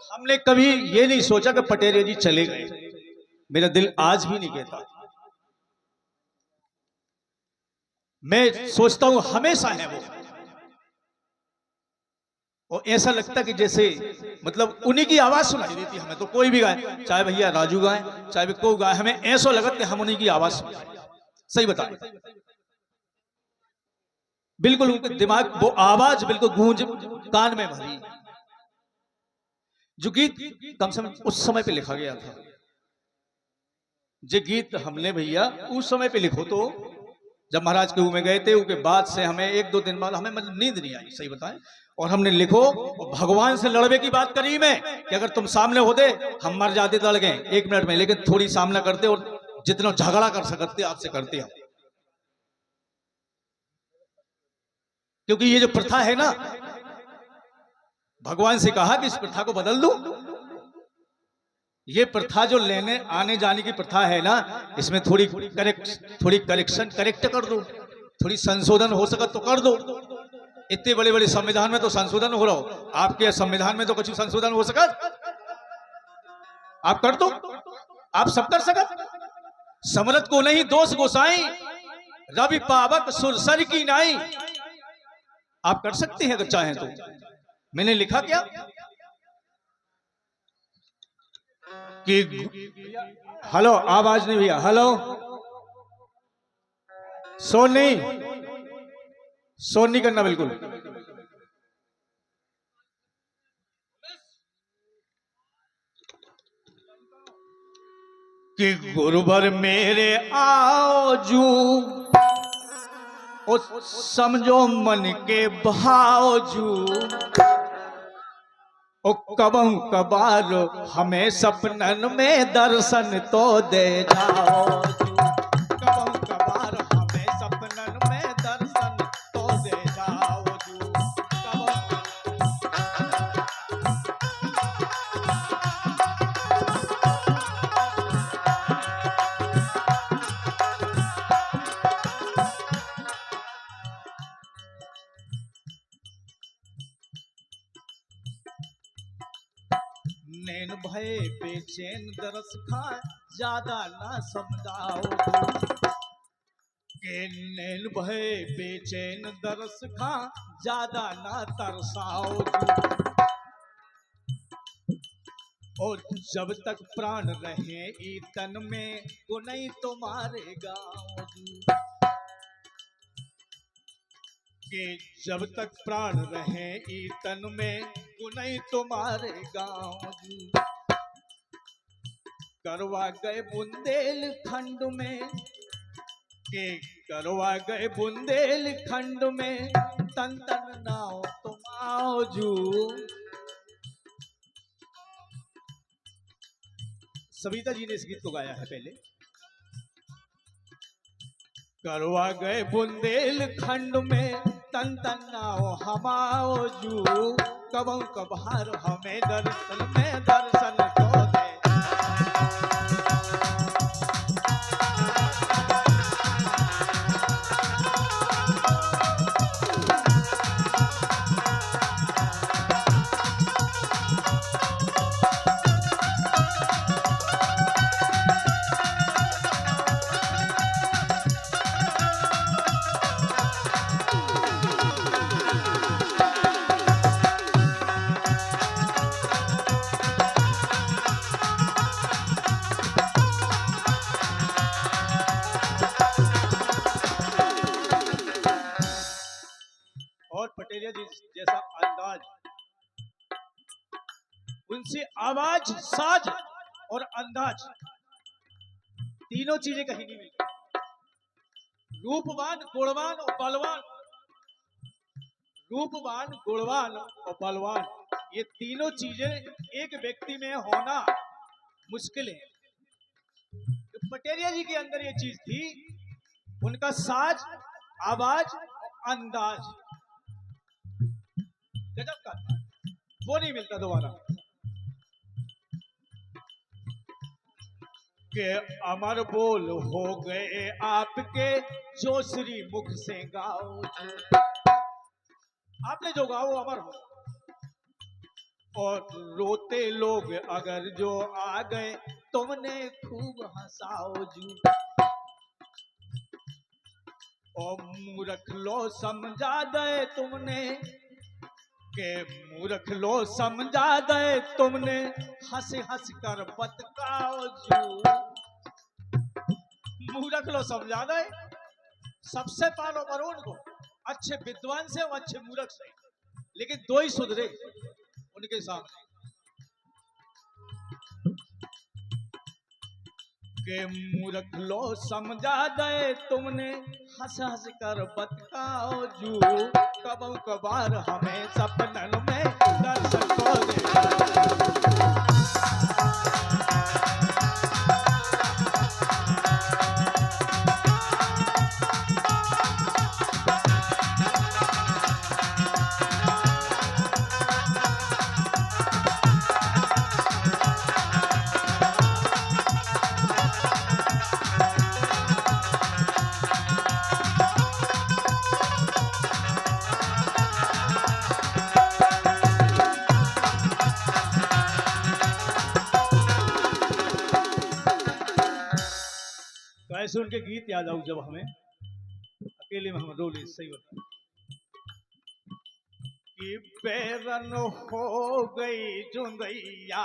हमने कभी ये नहीं सोचा कि पटेरिया जी चले गए। मेरा दिल आज भी नहीं कहता। मैं सोचता हूं हमेशा है वो, और ऐसा लगता कि जैसे मतलब उन्हीं की आवाज सुनाई देती हमें। तो कोई भी गाए, चाहे भैया राजू गाए, चाहे कोई गाए, हमें ऐसा लगता कि हम उन्हीं की आवाज सुनाई। सही बता, बिल्कुल उनके दिमाग वो आवाज बिल्कुल गूंज कान में भरी। जो गीत कम से कम उस समय पे लिखा गया था, जो गीत हमने भैया उस समय पे लिखो, तो जब महाराज के में गए थे उसके बाद से हमें एक दो दिन बाद हमें मतलब नींद नहीं आई, सही बताएं। और हमने लिखो, और भगवान से लड़ने की बात करी मैं कि अगर तुम सामने होते हम मर जाते, लड़ गए 1 मिनट में, लेकिन थोड़ी सामना करते और जितना झगड़ा कर सकते आपसे करते हम। क्योंकि ये जो प्रथा है ना, भगवान से कहा कि इस प्रथा को बदल दो। ये प्रथा जो लेने आने जाने की प्रथा है ना, इसमें थोड़ी करेक्शन करेक्ट कर दो, थोड़ी संशोधन हो सके तो कर दो। इतने बड़े बड़े संविधान में तो संशोधन हो रहा हो, आपके संविधान में तो कुछ संशोधन हो सका, आप कर दो, आप सब कर सका। समरथ को नहीं दोष गोसाई, रवि पावक सुरसर की नाई। आप कर सकते हैं अगर चाहें तो। मैंने लिखा क्या कि हेलो, आवाज नहीं भैया, हेलो, शोर नहीं करना बिल्कुल। कि गुरुवर मेरे आओ जू, समझो मन के भाव जू, ओ कबहू कबार हमें सपनन में दर्शन तो दे जाओ। कबहू कबार हमें सपनन में दर्शन तो दे जाओ। नैन भय बेचैन दरस खाए ज्यादा ना समझाओ। के नैन भय बेचैन दरस खा ज्यादा ना तरसाओ। और जब तक प्राण रहे ई तन में को नहीं तो मारेगा। कि जब तक प्राण रहे ई तन में को नहीं तो मारेगा। करवा गए बुंदेल खंड में, के करवा गए बुंदेल खंड में, तन तन नाव तुम आओ जू। सविता जी ने इस गीत को गाया है पहले। करवा गए बुंदेल खंड में, तन तन नाव हम आओ जू। कबहू कभार हमें दर्शन में दर्शन को दे। और पटेरिया जी जैसा अंदाज, उनसे आवाज, साज और अंदाज, तीनों चीजें कहीं नहीं मिलती। रूपवान, गुणवान और बलवान, रूपवान, गुणवान और बलवान, ये तीनों चीजें एक व्यक्ति में होना मुश्किल है। तो पटेरिया जी के अंदर ये चीज थी, उनका साज, आवाज, अंदाज गजब का, वो नहीं मिलता दोबारा। के अमर बोल हो गए आपके, जो श्री मुख से गाओ। आपने जो गाओ अमर हो, और रोते लोग अगर जो आ गए तुमने खूब हंसाओ जू, और मूर्ख लो समझा गए तुमने, के मूर्ख लो समझा गए तुमने, हंस हंस कर बतकाओ जू। मूर्ख लो समझा गए, सबसे पालो वरुण को, अच्छे विद्वान से और अच्छे मूर्ख से, लेकिन दो ही सुधरे उनके सामने, के मूर्ख लो समझा गए तुमने, हंस हंस कर बतकाओ जू। कबू कबार हमें सपनन में दर्शन को दे। तो ऐसे उनके गीत याद आऊ जब हमें अकेले में हम रोले, सही बता कि बैरन हो गई जुंदैया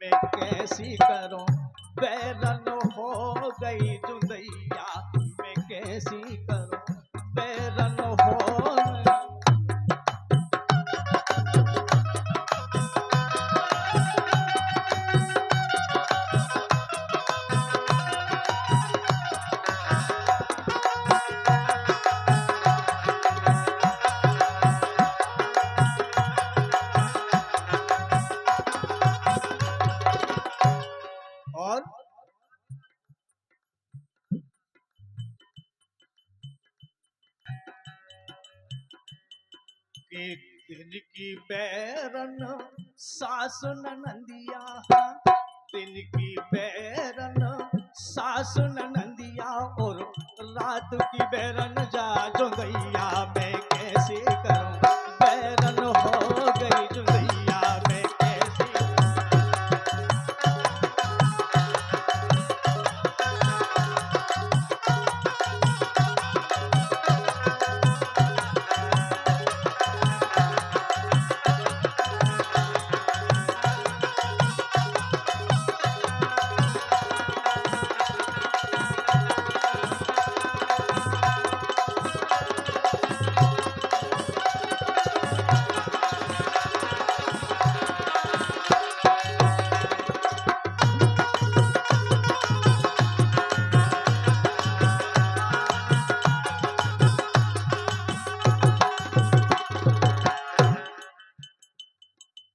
मैं कैसी करूं, बैरन हो गई जुंदैया मैं कैसी करूं, बैरन हो। और एक दिन की बैरन सासु ननदिया, दिन की बैरन सासु ननदिया, और रात की बैरन जा जुंदैया मैं कैसे करूं, बैरन हो गई जुंदैया मैं कैसे।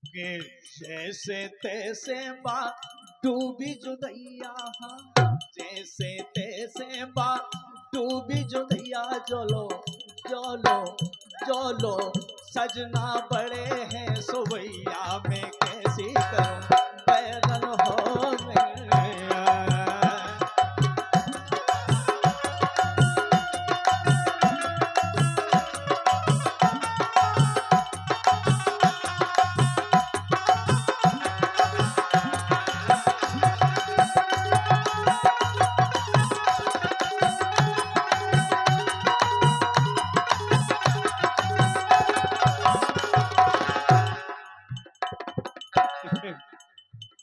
के जैसे तैसे बा डूबी जुदैया, जैसे तैसे बा डूबी जुदैया, जोलो जोलो जोलो सजना बड़े हैं सुबैया मैं कैसी करूं, बैरन हो गया।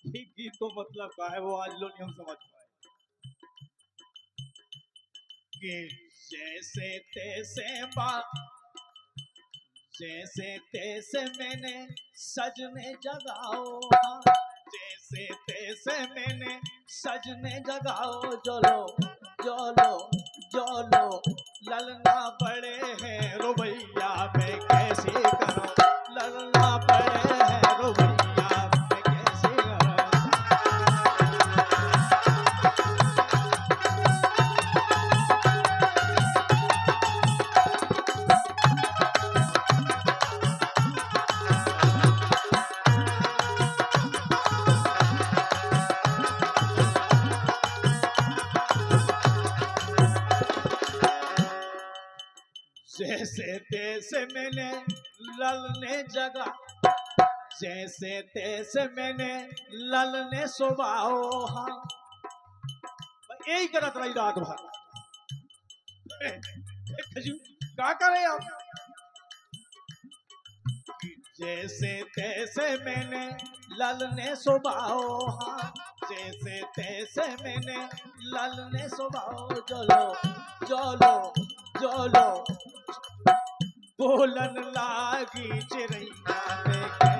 ये गीत तो मतलब का है वो आज लोग नहीं हम समझ पाए, कि जैसे तैसे बा जैसे तैसे मैंने सजने जगाओ, जैसे तैसे मैंने सजने जगाओ, जोलो जोलो जोलो ललना बड़े हैं रुबैया मैं कैसे करूं, ललना बड़े हैं रुबैया मैं कैसे करूं। जैसे तैसे मैंने ललने जगा, जैसे तैसे मैंने लल ने सुबाओ हाँ यही करत रही रात भर क्या करे आप जैसे तैसे मैंने लल ने सुबाओ हाँ जैसे तैसे मैंने लल ने सुबाओ जोलो जोलो जोलो बोलन लागी चिड़ैया में